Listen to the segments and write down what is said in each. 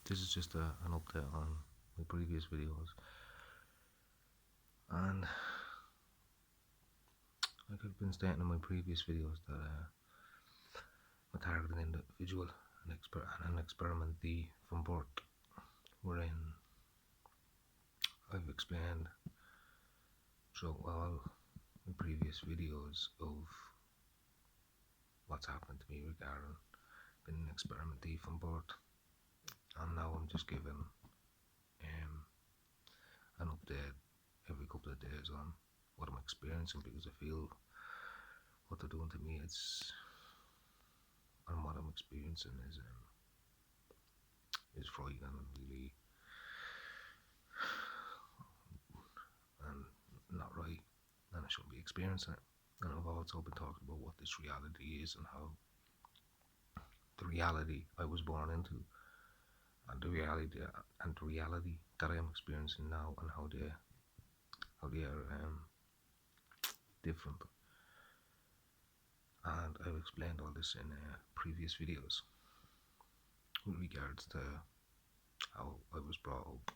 This is just an update on my previous videos, and like I've been stating in my previous videos that I'm a targeted individual, an experimentee from birth, wherein I've explained throughout all my previous videos of what's happened to me regarding being an experimentee from birth, and now I'm just giving an update every couple of days on what I'm experiencing, because I feel what they're doing to me and what I'm experiencing is frightening and really and not right, and I shouldn't be experiencing it. And I've also been talking about what this reality is and how the reality I was born into, and the reality that I am experiencing now, and how they are different. And I've explained all this in previous videos with regards to how I was brought up,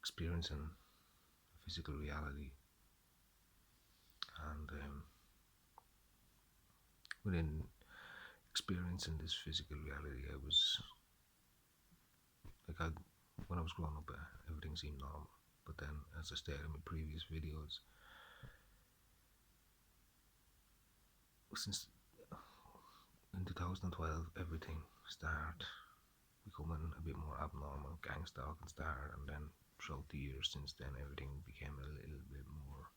experiencing physical reality, and within experiencing this physical reality, I was like, when I was growing up, everything seemed normal. But then, as I stated in my previous videos, since in 2012, everything started becoming a bit more abnormal. Gang stalking started, and then throughout the years since then, everything became a little bit more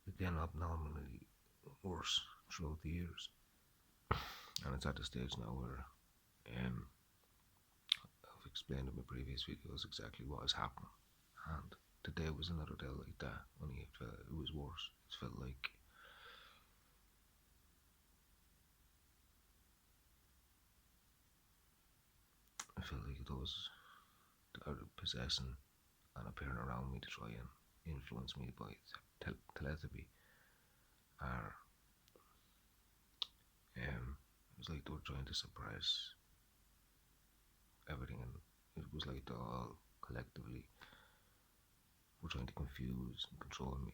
again abnormally worse throughout the years. And it's at the stage now where I've explained in my previous videos exactly what is happening, and today was another day like that, only it was worse. It felt like those that are possessing and appearing around me to try and influence me by telepathy are it was like they were trying to suppress everything, and it was like they all collectively were trying to confuse and control me.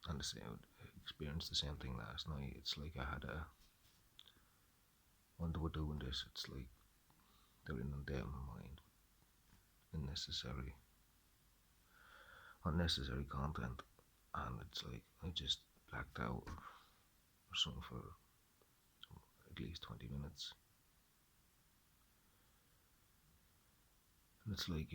And I experienced the same thing last night. It's like I had when they were doing this, it's like they're inundating my mind with unnecessary content, and it's like I just blacked out or something for at least 20 minutes. And it's like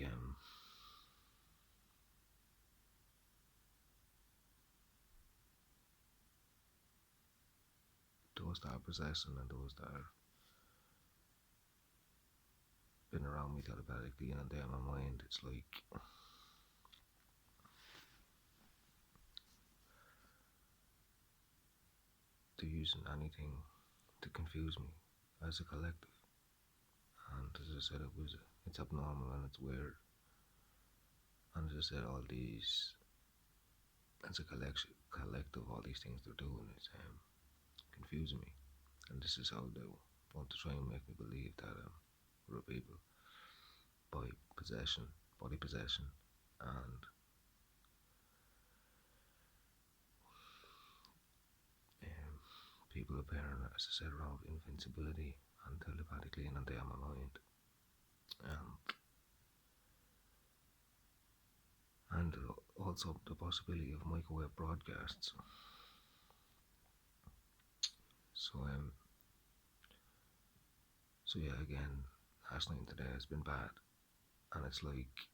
those that are possessing and those that are been around me telepathically and in my mind, it's like they're using anything to confuse me as a collective. And as I said, it's abnormal and it's weird. And as I said, all these, as a collective, all these things they're doing is confusing me. And this is how they want to try and make me believe that we're a people by possession, body possession, and people appearing, as I said, around invincibility and telepathically and they are my mind. And also the possibility of microwave broadcasts. So yeah, again, last night and today has been bad, and it's like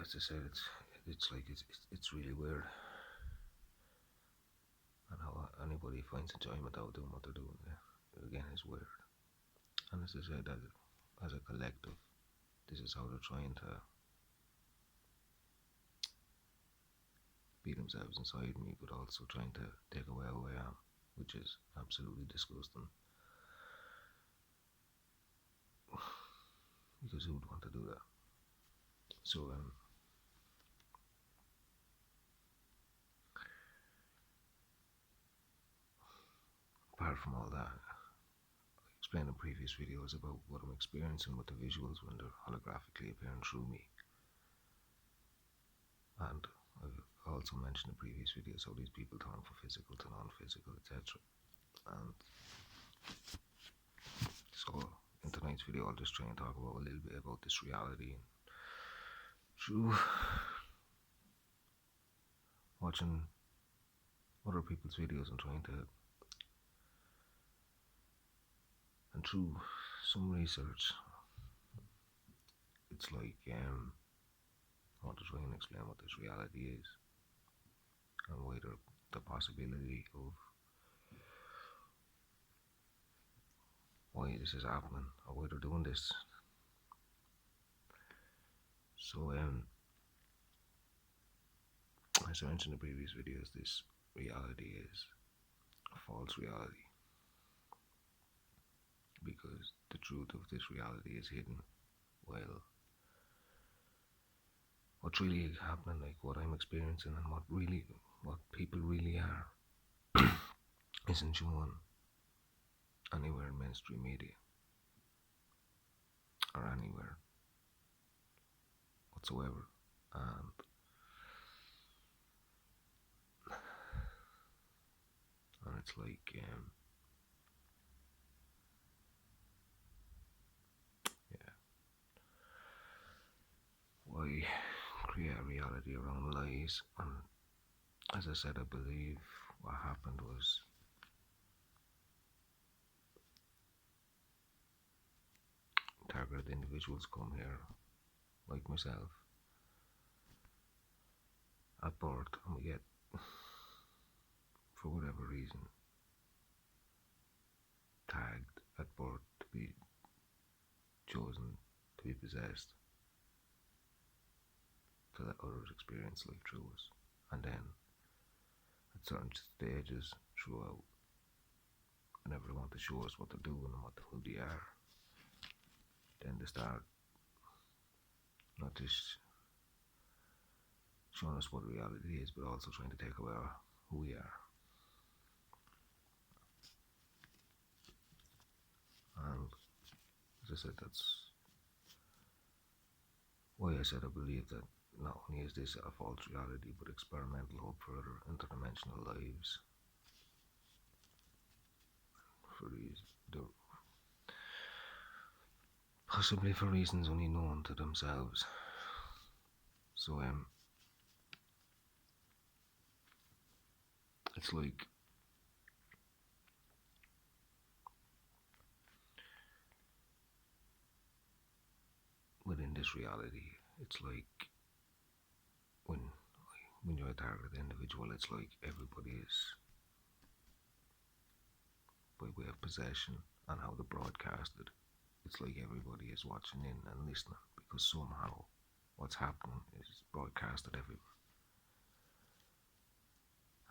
as I said, it's really weird, and how anybody finds enjoyment out of doing what they're doing. Again, is weird. And as I said, as a collective, this is how they're trying to be themselves inside me, but also trying to take away who I am. which is absolutely disgusting. Because who would want to do that? So, apart from all that, I explained in previous videos about what I'm experiencing with the visuals when they're holographically appearing through me. And I've also mentioned in previous videos how these people turn from physical to non-physical, etc. And so in tonight's video I'll just try and talk about a little bit about this reality and through watching other people's videos and through some research, it's like I want to try and explain what this reality is and why the possibility of why this is happening or why they're doing this. So as I mentioned in previous videos, this reality is a false reality because the truth of this reality is hidden. Well, what's really happening, like what I'm experiencing and what people really are, isn't shown anywhere in mainstream media or anywhere whatsoever. And it's like yeah, why create a reality around lies? And as I said, I believe what happened was targeted individuals come here, like myself, at birth, and we get, for whatever reason, tagged at birth to be chosen to be possessed, to let others experience life through us. And then, at certain stages throughout, whenever they want to show us what they're doing and who they are, then they start not just showing us what reality is, but also trying to take away who we are. And as I said, that's why I said I believe that not only is this a false reality, but experimental hope for other interdimensional lives. For these, possibly for reasons only known to themselves. So it's like within this reality, it's like when you're a targeted individual, it's like everybody is by way of possession and how they're broadcasted. It's like everybody is watching in and listening because somehow what's happening is broadcasted everywhere.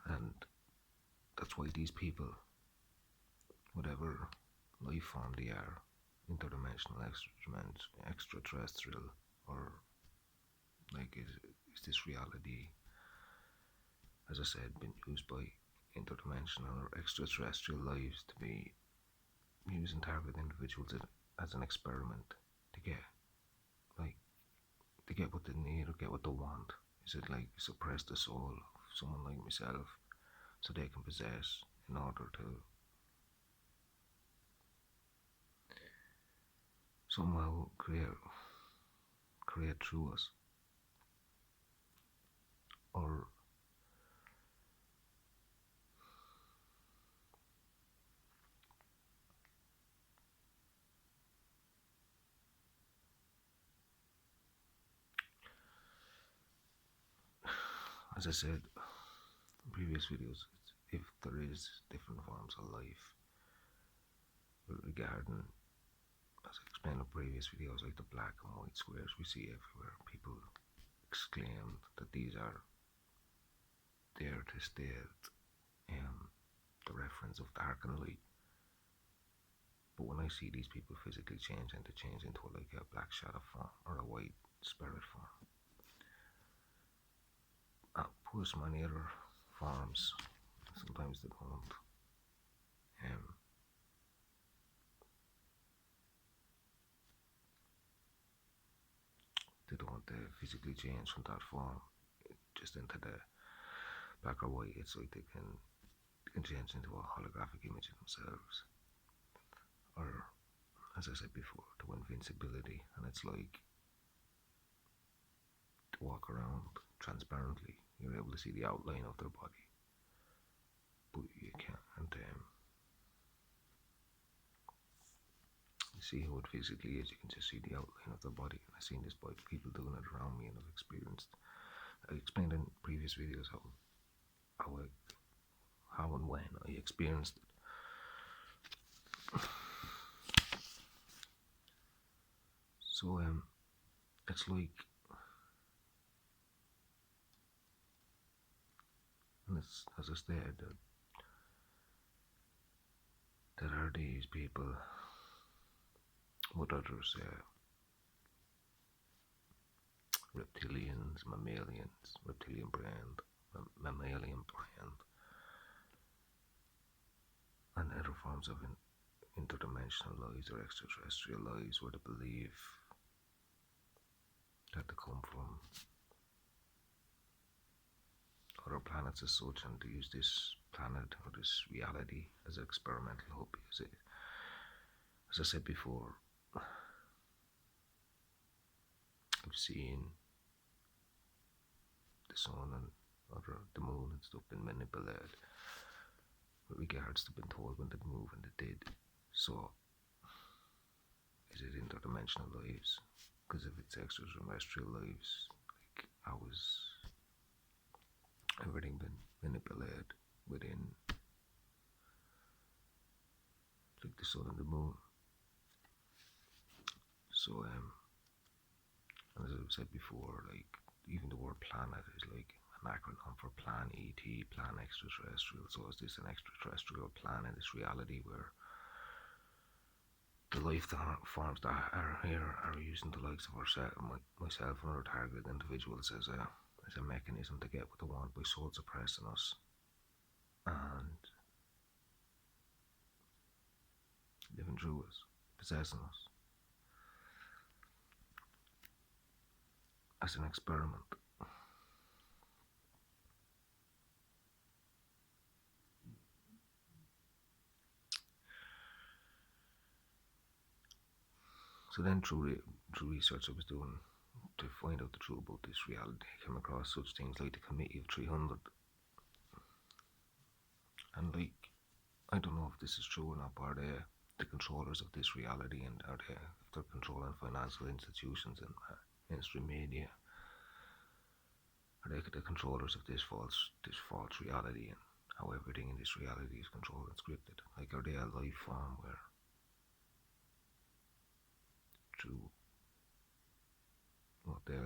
And that's why these people, whatever life form they are, interdimensional, extraterrestrial, or like is this reality, as I said, been used by interdimensional or extraterrestrial lives to be using targeted individuals as an experiment to get what they need or get what they want? Is it like suppress the soul of someone like myself so they can possess in order to somehow create through us? Or as I said in previous videos, if there is different forms of life regarding, as I explained in previous videos, like the black and white squares we see everywhere, people exclaim that these are there to state the difference of dark and light. But when I see these people physically change, and they change into like a black shadow form or a white spirit form, plus many other forms, sometimes they don't. Um, they don't physically change from that form just into the black or white. It's like they can change into a holographic image of themselves, or as I said before, to invincibility, and it's like to walk around transparently. You're able to see the outline of their body, but you can't. You see how it physically is. You can just see the outline of their body. And I've seen this by people doing it around me, and I've experienced. I explained in previous videos how and when I experienced it. So it's like, and it's, as I said, there are these people, what others say, reptilians, mammalians, reptilian brand, mammalian brand, and other forms of interdimensional lives or extraterrestrial lives, where they believe that they come from other planets as such, and to use this planet or this reality as an experimental hub. Because as I said before, I've seen the sun and the moon and stuff been manipulated with regards to being told when to move, and they did. So is it interdimensional lives? Because if it's extraterrestrial lives, like how is everything been manipulated within, like the sun and the moon? So and as I've said before, like even the word planet is like an acronym for plan ET, plan extraterrestrial. So is this an extraterrestrial plan in this reality where the life forms that are here are using the likes of myself and other targeted individuals as a mechanism to get what they want by soul suppressing us and living through us, possessing us as an experiment. So then through research I was doing to find out the truth about this reality, I came across such things like the Committee of 300. And like, I don't know if this is true or not, but are they the controllers of this reality, and are they, if they're controlling financial institutions and mainstream media, are they the controllers of this false reality and how everything in this reality is controlled and scripted? Like, are they a life form where through what they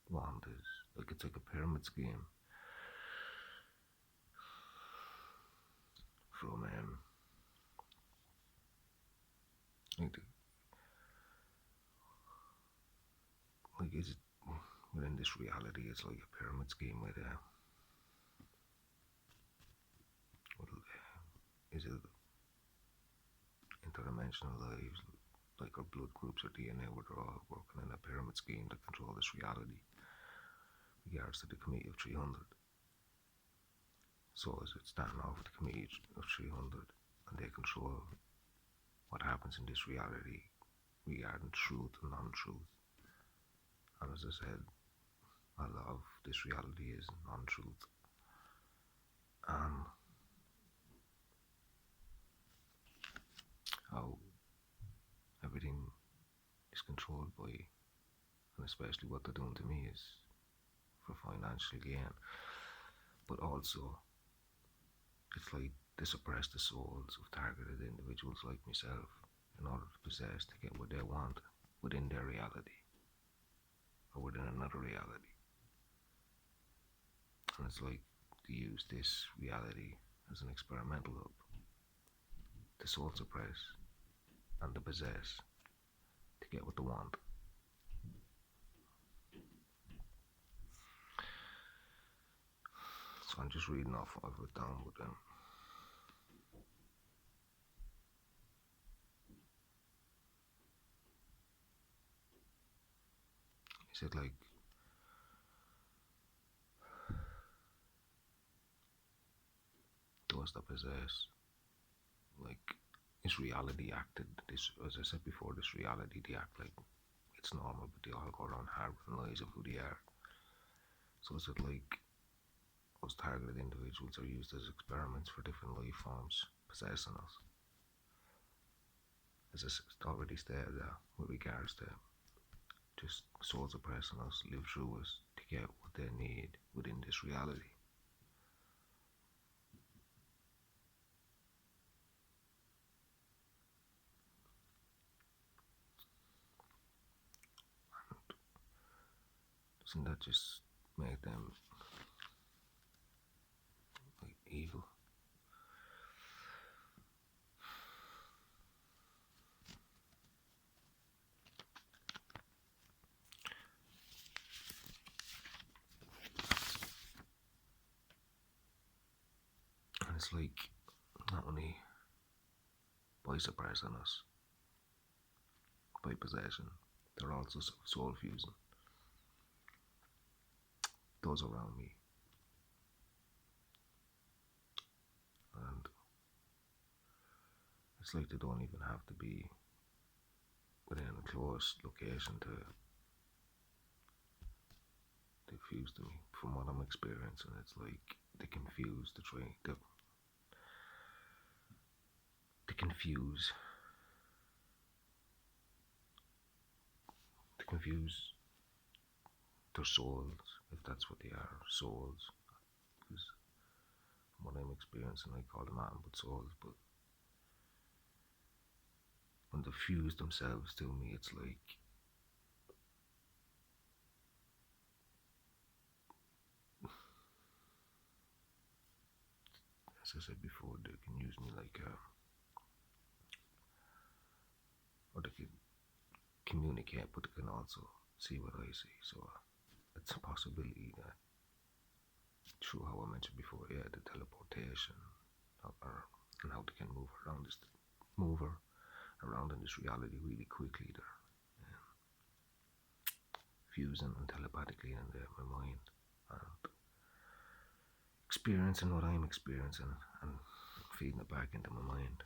want is like, it's like a pyramid scheme from like is it within this reality? It's like a pyramid scheme with is it interdimensional lives, like our blood groups or DNA, where they're all working in a pyramid scheme to control this reality, regards to the Committee of 300. So is it standing off the Committee of 300, and they control what happens in this reality regarding truth and non-truth? And as I said, a lot of this reality is non-truth. How everything is controlled by, and especially what they're doing to me, is for financial gain. But also, it's like they suppress the souls of targeted individuals like myself in order to possess, to get what they want within their reality or within another reality. And it's like to use this reality as an experimental hub. The soul suppress and the possess to get what they want. So I'm just reading off what I've written down with them. He said, like, those that possess, like, this reality acted, this, as I said before, this reality, they act like it's normal, but they all go around harboring lies of who they are. So is it like those targeted individuals are used as experiments for different life forms possessing us? As I already stated, with regards to just souls oppressing us, live through us to get what they need within this reality. Doesn't that just make them like evil? And it's like not only by suppressing us, by possession, they're also soul fusing those around me. And it's like they don't even have to be within a close location to fuse to me. From what I'm experiencing, it's like they confuse the train. They confuse. They confuse their souls, if that's what they are, souls. Because from what I'm experiencing, I call them nothing but souls. But when they fuse themselves to me, it's like as I said before, they can use me like or they can communicate, but they can also see what I see. So it's a possibility that through how I mentioned before, yeah, the teleportation, and how they can move around in this reality really quickly. They're fusing and telepathically in my mind and experiencing what I'm experiencing and feeding it back into my mind.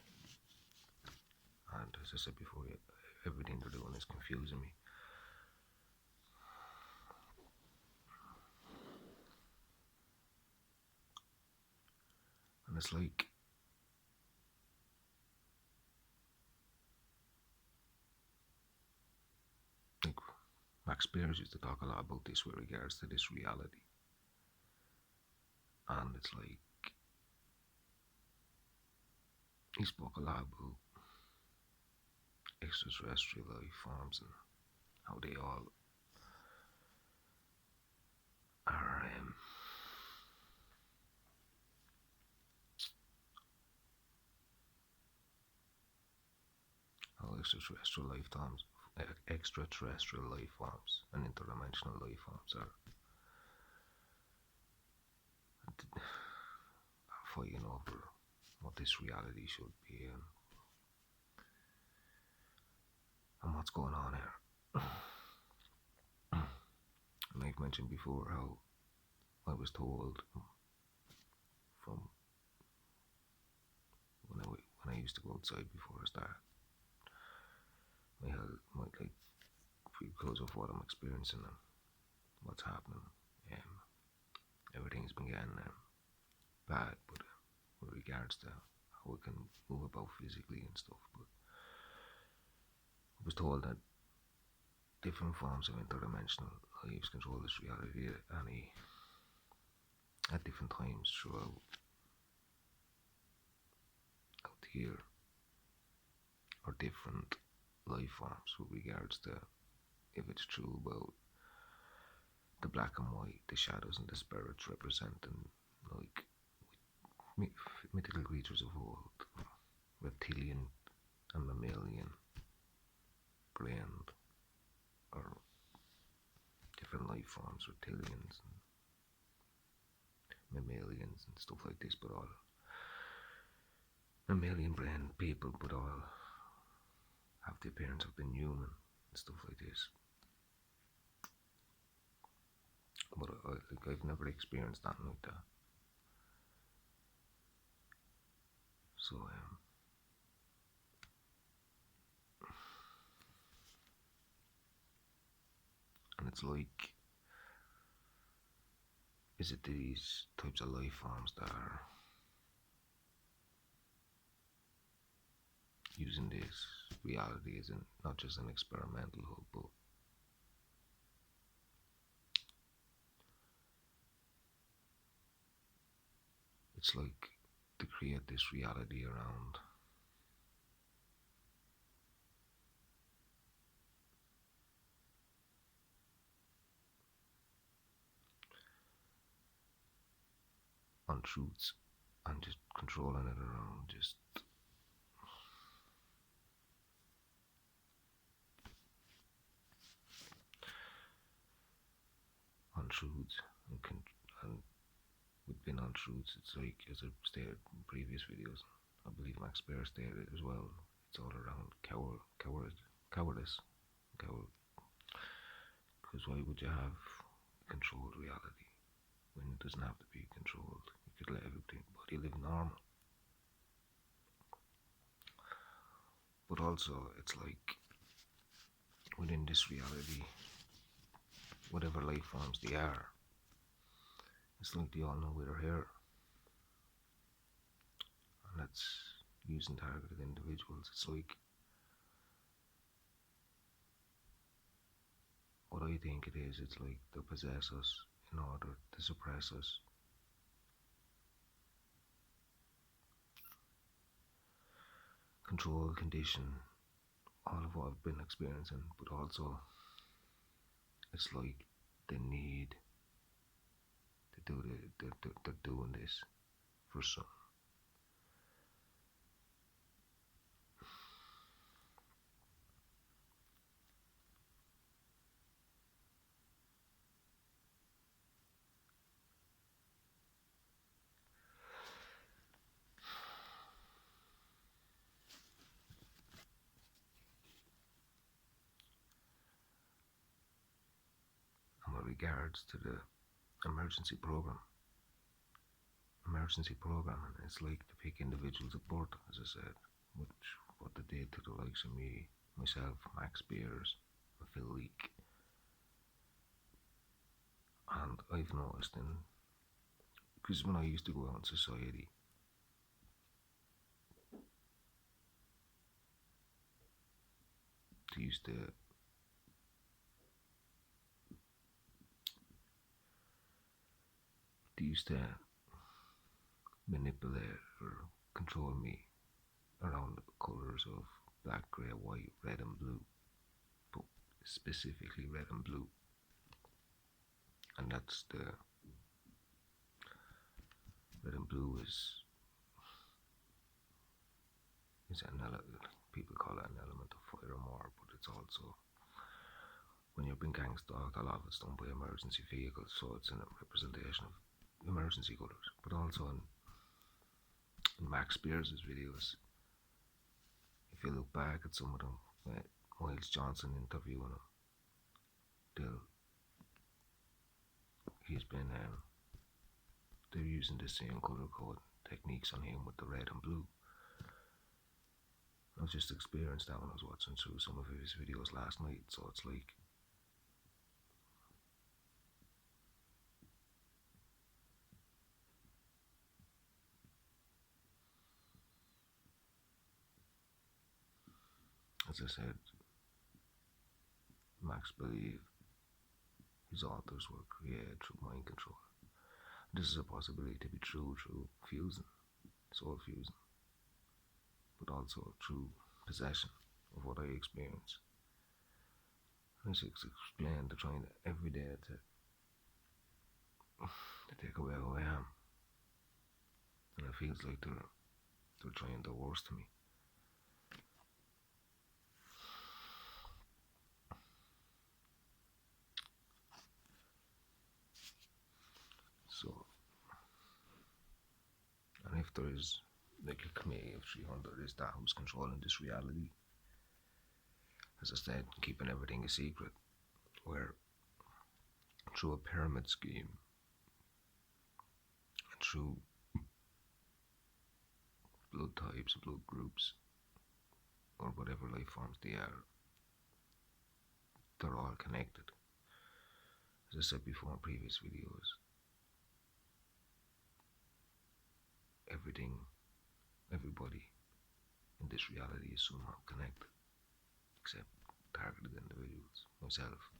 And as I said before, everything they're doing is confusing me. And it's like Max Spears used to talk a lot about this with regards to this reality. And it's like he spoke a lot about extraterrestrial life forms and how they all are how extraterrestrial life forms and interdimensional life forms are fighting over what this reality should be and what's going on here. And I've mentioned before how I was told from when I used to go outside before I start my like because of what I'm experiencing and what's happening. Everything's been getting bad, but with regards to how we can move about physically and stuff. But I was told that different forms of interdimensional lives control this reality at different times throughout out here, or different life forms with regards to if it's true about the black and white, the shadows and the spirits representing like mythical creatures of old, reptilian and mammalian blend, or different life forms, reptilians and mammalians and stuff like this, but all mammalian blend people, but all have the appearance of being human and stuff like this. But I've never experienced nothing like that. So and it's like, is it these types of life forms that are using this reality as not just an experimental hub, but it's like to create this reality around untruths and just controlling it around just untruths and with being untruths, it's like, as I've stated in previous videos, I believe Max Bear stated it as well, it's all around cowardice. Because why would you have controlled reality when it doesn't have to be controlled? You could let everybody live normal. But also, it's like, within this reality, whatever life forms they are, it's like they all know why they're here. And that's using targeted individuals. It's like, what I think it is, it's like they possess us in order to suppress us. Control, condition, all of what I've been experiencing, but also it's like they need to do they're doing this for some. And with regards to the emergency programming, it's like to pick individuals apart, as I said, which what they did to the likes of me, myself, Max Beers, Phil Leak. And I've noticed because when I used to go out in society, they used to manipulate or control me around the colours of black, grey, white, red and blue, but specifically red and blue. And that's the red and blue is an element, people call it an element of fire or more, but it's also, when you're being gang stalked, a lot of it's done by emergency vehicles, so it's a representation of emergency colours. But also in Max Spears' videos, if you look back at some of them, Miles Johnson interviewing him, they're using the same colour code techniques on him with the red and blue. I just experienced that when I was watching through some of his videos last night, so it's like, as I said, Max believed his authors were created through mind control. This is a possibility to be true through fusing, soul fusing, but also through possession of what I experience. And it's explained to trying every day to take away who I am. and it feels like they're trying their worst to me. So, and if there is like a committee of 300, is that who's controlling this reality? As I said, keeping everything a secret, where through a pyramid scheme and through blood types, blood groups, or whatever life forms they are, they're all connected. As I said before in previous videos, everything, everybody in this reality is somehow connected, except targeted individuals, myself.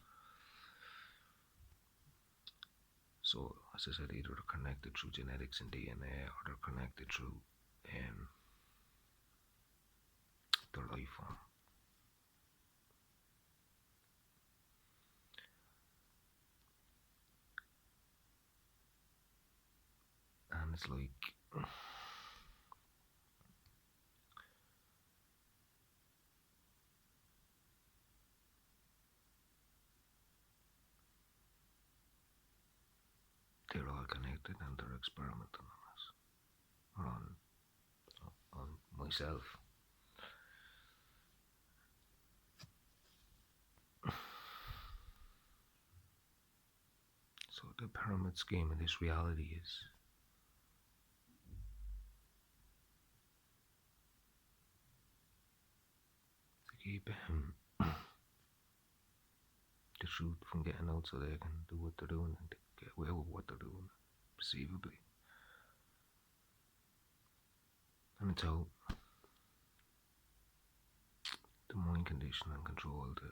So, as I said, either they're connected through genetics and DNA, or they're connected through their life form. And it's like they're all connected and they're experimenting on us, or on myself. So the pyramid scheme in this reality is to keep the truth from getting out so they can do what they're doing and get away with what they're doing, perceivably. And it's how the mind condition and control to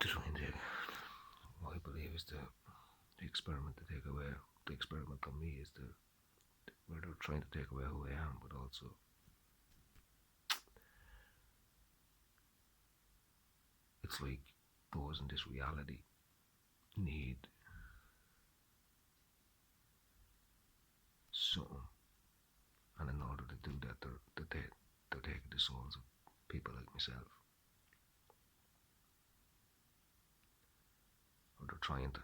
trying to, what I believe is the experiment to take away, the experiment on me is where they're trying to take away who I am, but also it's like those in this reality need something, and in order to do that, they're taking the souls of people like myself, or they're trying to.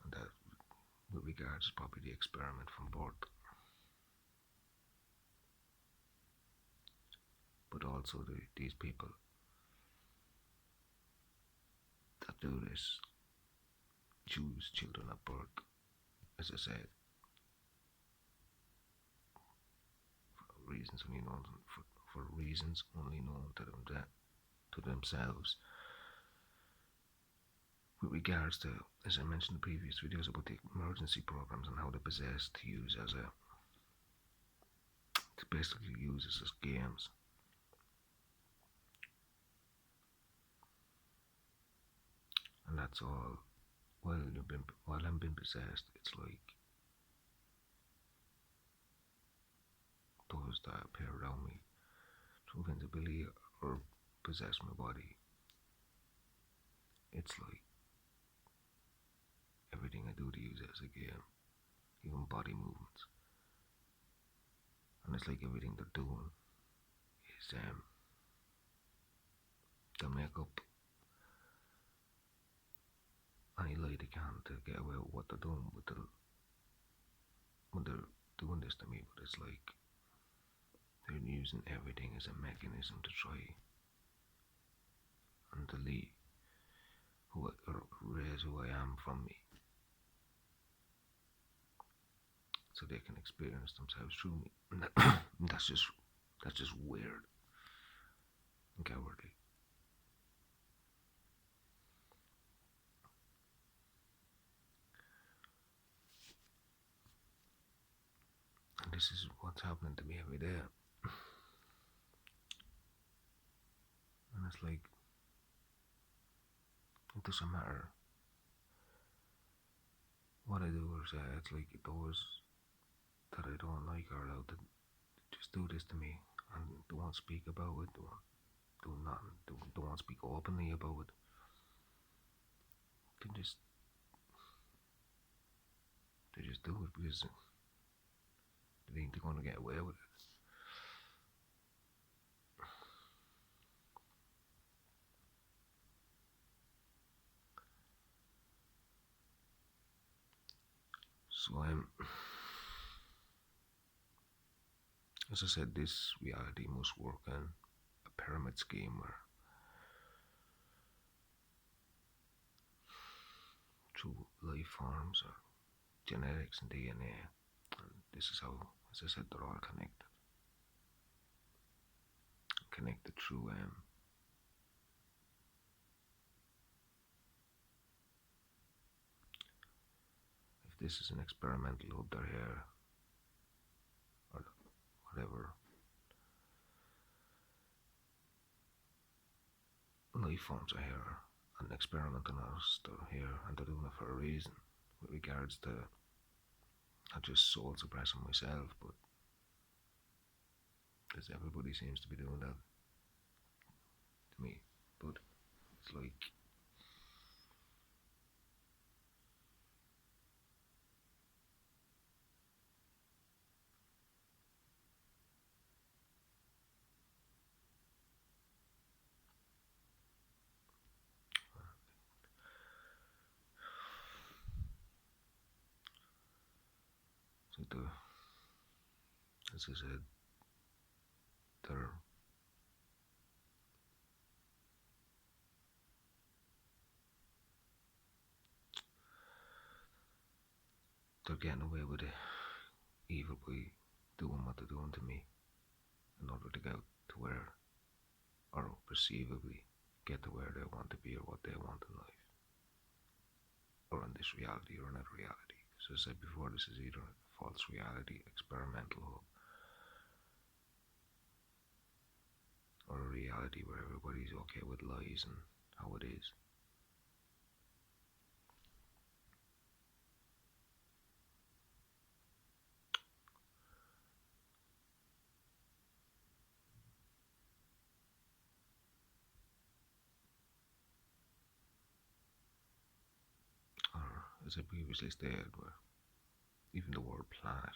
And that, with regards, is probably the experiment from birth, but also these people that do this choose children at birth, as I said, for reasons only known for reasons only known to them, to themselves. With regards to, as I mentioned in previous videos about the emergency programs and how they're possessed to use to basically use as games. And that's all. While I'm being possessed, it's like those that appear around me through invincibility or possess my body. It's like everything I do to use it as a game, even body movements. And it's like everything they're doing is to make up any lie they can to get away with what they're doing when they're doing this to me. But it's like they're using everything as a mechanism to try and delete or erase who I am from me, so they can experience themselves through me. And that's just weird and cowardly. And this is what's happening to me every day. And it's like, it doesn't matter what I do or say. It's like those that I don't like are allowed to just do this to me and don't want to speak about it, do not don't want to speak openly about it, can just they just do it because they think they're going to get away with it. So as I said, this reality must work in a pyramid scheme where through life forms or genetics and DNA, and this is how, as I said, they're all connected through if this is an experimental hub, they're here, or whatever life forms are here and experimenting on us, they're here and they're doing it for a reason with regards to not just soul suppressing myself, but because everybody seems to be doing that to me. But it's like as I said, they're they're getting away with it evil by doing what they're doing to me in order to get to where, or perceivably get to where they want to be or what they want in life, or in this reality or another reality. So as I said before, this is either a false reality, experimental hub, or a reality where everybody's okay with lies and how it is. Or as I previously stated, where even the word planet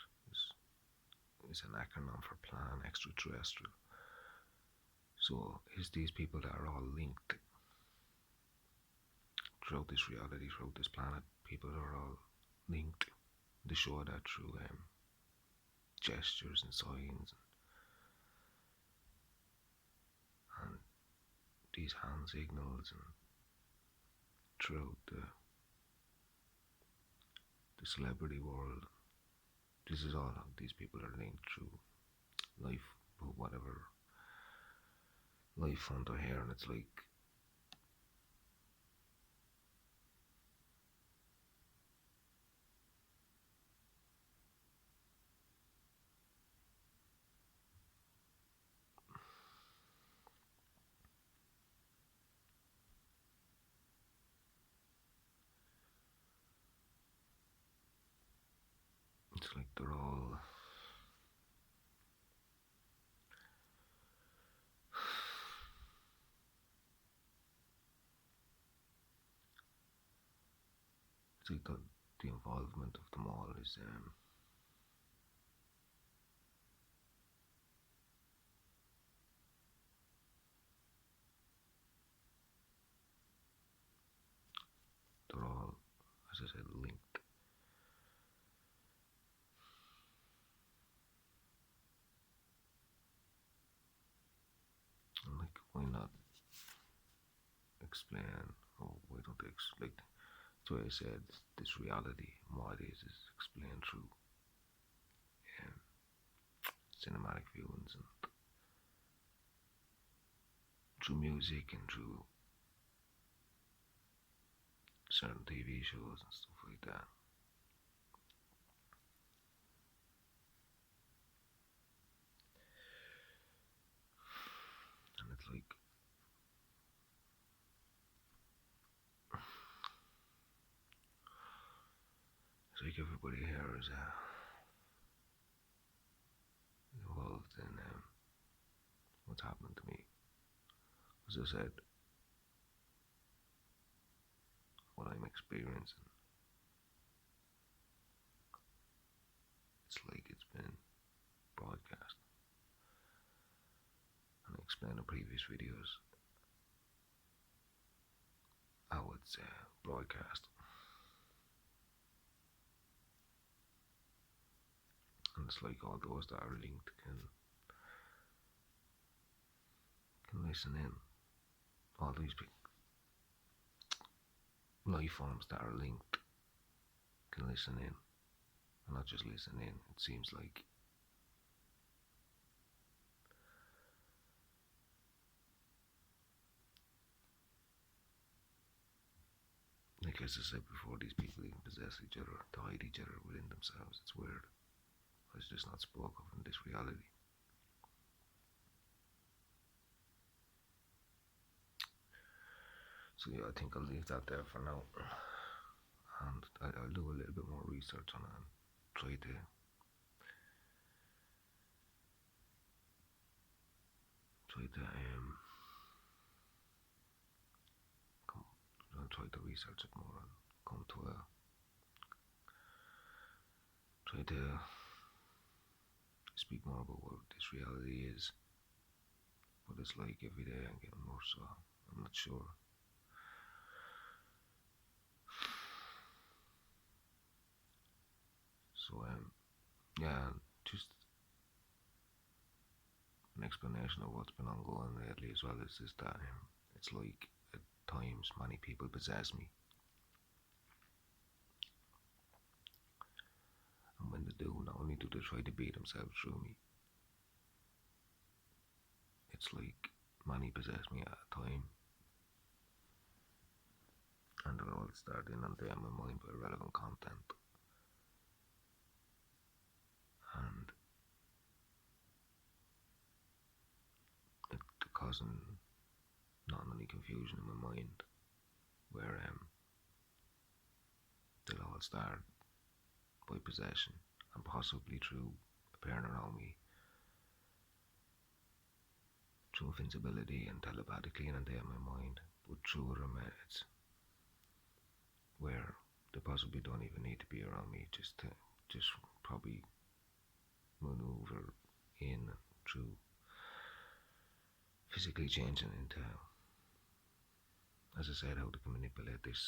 is an acronym for plan extraterrestrial. So it's these people that are all linked throughout this reality, throughout this planet. People are all linked. They show that through gestures and signs and these hand signals, and throughout the celebrity world. This is all how these people are linked through life, whatever life form they're here, and it's like they're all it's like the involvement of them all is they're all, as I said, linked. And like, why not explain, or why don't they like, that's why I said this reality and what it is explained through um, cinematic viewings and through music and through certain TV shows and stuff like that. And it's like everybody here is involved in what's happening to me. As I said, what I'm experiencing, it's like it's been broadcast. And I explained in previous videos how it's broadcast. And it's like all those that are linked can listen in. All these life forms that are linked can listen in. And not just listen in, it seems like as I said before, these people even possess each other, to hide each other within themselves. It's weird. It's just not spoke of in this reality. So yeah, I think I'll leave that there for now. And I'll do a little bit more research on it and try to I'll try to research it more and come to try to speak more about what this reality is, what it's like every day and getting more, so I'm not sure. So yeah, just an explanation of what's been ongoing lately as well is just that it's like at times many people possess me, and when they do, not only do they try to beat themselves through me, it's like many possess me at a time, and they're all starting and they my mind by irrelevant content, and it's causing not only confusion in my mind, where they'll all start by possession and possibly through appearing around me through invincibility and telepathically and in my mind, but through other methods where they possibly don't even need to be around me, just probably maneuver in through physically changing into, as I said, how they can manipulate this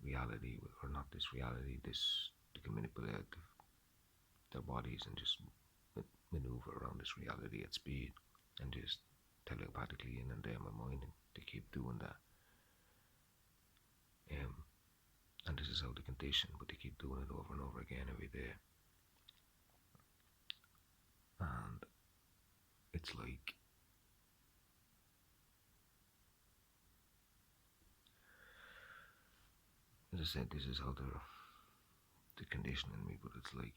reality, or not this reality, they can manipulate their bodies and just maneuver around this reality at speed and just telepathically in and there in my mind, and they keep doing that. And this is how they condition, but they keep doing it over and over again every day. And it's like as I said, this is how they're conditioning me, but it's like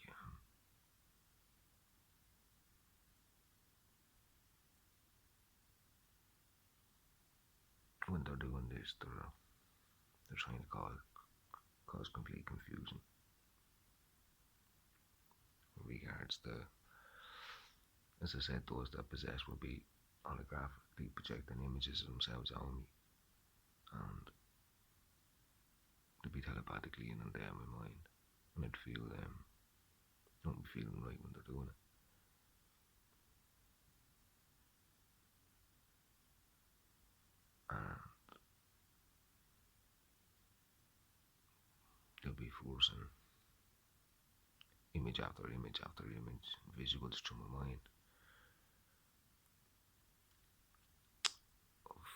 when they're doing this, they're trying to cause complete confusion in regards to, as I said, those that possess will be holographically projecting images of themselves on me, and to be telepathically in and there in my mind, and I'd feel don't be feeling right when they're doing it. And they'll be forcing image after image after image, visuals through my mind of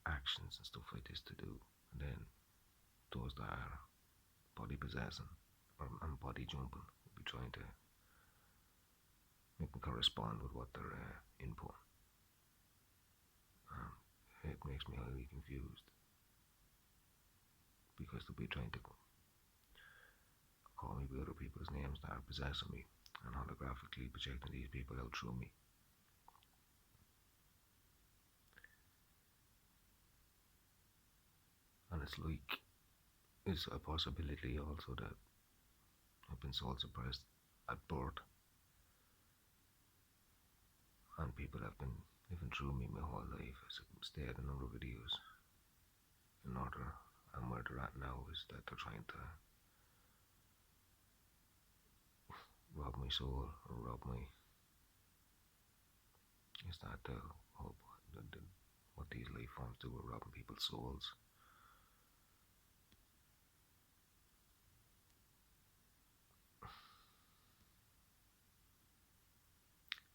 actions and stuff like this to do, and then those that are body possessing and body jumping will be trying to make them correspond with what they're input. It makes me highly confused because they'll be trying to call me by other people's names that are possessing me and holographically projecting these people out through me. And it's like, it's a possibility also that I've been soul suppressed at birth, and people have been Living through me my whole life as I stated in other videos in order, and where they're at now is that they're trying to rob my soul or rob my. Is that the hope? What these life forms do with robbing people's souls?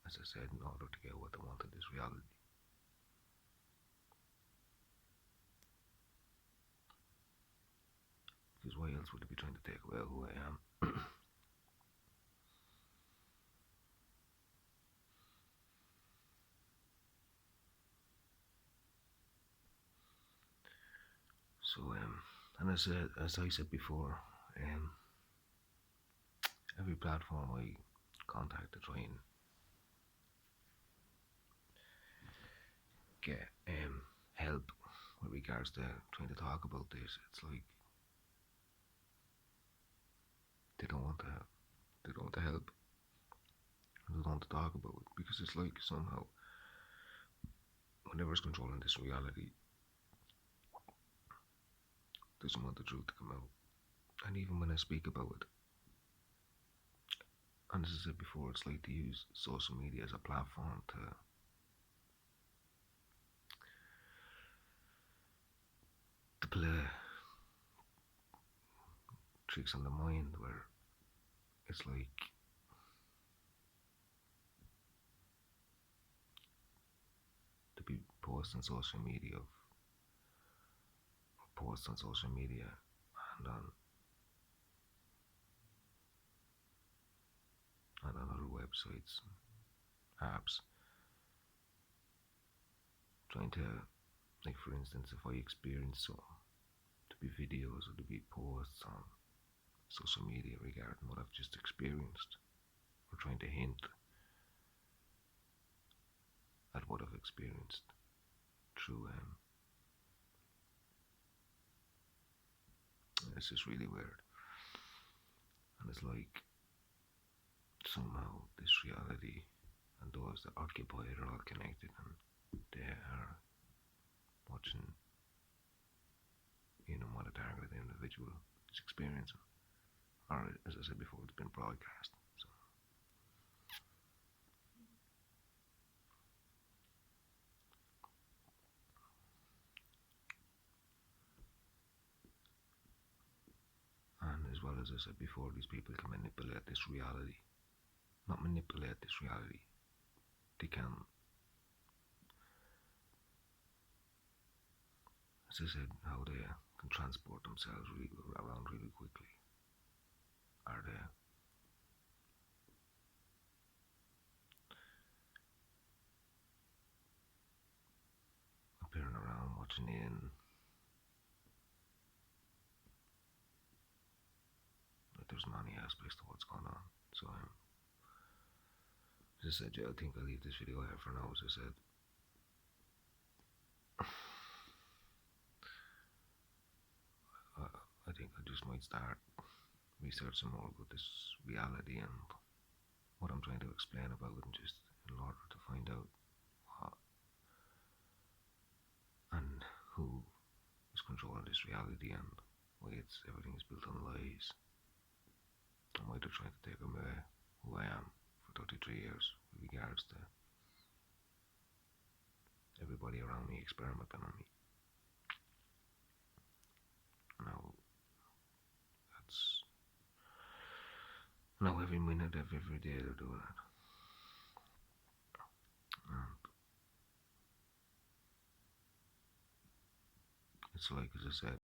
As I said, in order to get what they want in this reality. Because why else would they be trying to take away who I am? So, and as I said before, every platform I contact to try and get help with regards to trying to talk about this, it's like they don't want to help. They don't want to help. And they don't want to talk about it because it's like somehow whoever's controlling this reality doesn't want the truth to come out. And even when I speak about it, and as I said before, it's like to use social media as a platform to play tricks on the mind where it's like to be posting social media posts on social media and on other websites and apps trying to, like for instance, if I experience something, to be videos or to be posts on social media regarding what I've just experienced or trying to hint at what I've experienced through it's just really weird. And it's like somehow this reality and those that occupy it are all connected and they are watching, what a targeted individual is experiencing. Or as I said before, it's been broadcast. So and as well as I said before, these people can manipulate this reality. Not manipulate this reality. They can, as I said, how they can transport themselves around really quickly. Are they appearing around, watching in? Like there's many aspects to what's going on. So as I said, yeah, I think I'll leave this video here for now. As I said, I think I just might start researching more about this reality and what I'm trying to explain about it, and just in order to find out what and who is controlling this reality and why everything is built on lies and why they're trying to take away who I am for 33 years with regards to everybody around me experimenting on me. Now that's now every minute of every day they're doing it. And it's like, as I said,